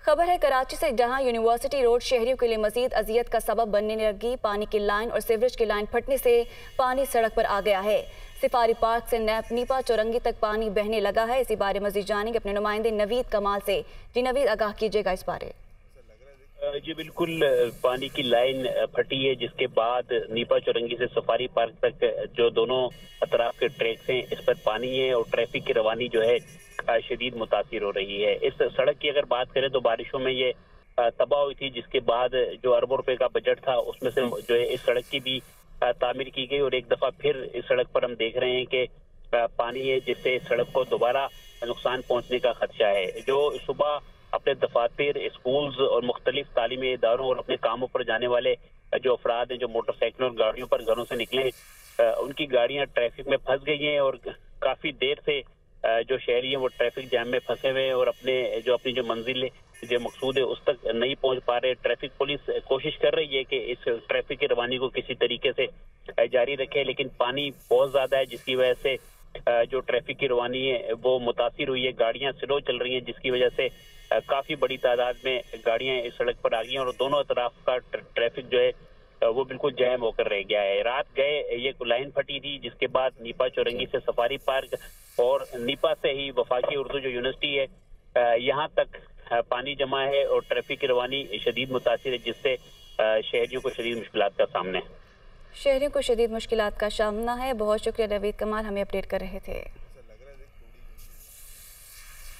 خبر ہے کراچی سے، جہاں یونیورسٹی روڈ شہریوں کے لیے مزید اذیت کا سبب بننے لگی۔ پانی کی لائن اور سیوریج کی لائن پھٹنے سے پانی سڑک پر آ گیا ہے۔ سفاری پارک سے نیپا چورنگی تک پانی بہنے لگا ہے۔ اسی بارے مزید جانیں گے اپنے نمائندے نوید کمال سے۔ جی نوید، آگاہ کیجیے گا اس بارے۔ جی بالکل، پانی کی لائن پھٹی ہے، جس کے بعد نیپا چورنگی سے سفاری پارک تک جو دونوں اطراف کے ٹریکس ہیں اس پر پانی ہے اور ٹریفک کی روانی جو ہے شدید متاثر ہو رہی ہے۔ اس سڑک کی اگر بات کریں تو بارشوں میں یہ تباہ ہوئی تھی، جس کے بعد جو اربوں روپے کا بجٹ تھا اس میں سے جو ہے اس سڑک کی بھی تعمیر کی گئی، اور ایک دفعہ پھر اس سڑک پر ہم دیکھ رہے ہیں کہ پانی ہے، جس سے اس سڑک کو دوبارہ نقصان پہنچنے کا خدشہ ہے۔ جو صبح اپنے دفاتر، اسکولز اور مختلف تعلیمی اداروں اور اپنے کاموں پر جانے والے جو افراد ہیں، جو موٹر سائیکلوں اور گاڑیوں پر گھروں سے نکلے، ان کی گاڑیاں ٹریفک میں پھنس گئی ہیں، اور کافی دیر سے جو شہری ہیں وہ ٹریفک جام میں پھنسے ہوئے ہیں اور اپنی جو منزل جو مقصود ہے اس تک نہیں پہنچ پا رہے۔ ٹریفک پولیس کوشش کر رہی ہے کہ اس ٹریفک کی روانی کو کسی طریقے سے جاری رکھے، لیکن پانی بہت زیادہ ہے، جس کی وجہ سے جو ٹریفک کی روانی ہے وہ متاثر ہوئی ہے۔ گاڑیاں سلو چل رہی ہیں، جس کی وجہ سے کافی بڑی تعداد میں گاڑیاں اس سڑک پر آ گئی ہیں، اور دونوں اطراف کا ٹریفک جو ہے وہ بالکل جام ہو کر رہ گیا ہے۔ رات گئے یہ لائن پھٹی تھی، جس کے بعد نیپا چورنگی سے سفاری پارک اور نیپا سے ہی وفاقی اردو جو یونیورسٹی ہے یہاں تک پانی جمع ہے اور ٹریفک کی روانی شدید متاثر ہے، جس سے شہریوں کو شدید مشکلات کا سامنا ہے۔ شہریوں کو شدید مشکلات کا سامنا ہے۔ بہت شکریہ نوید کمال، ہمیں اپڈیٹ کر رہے تھے۔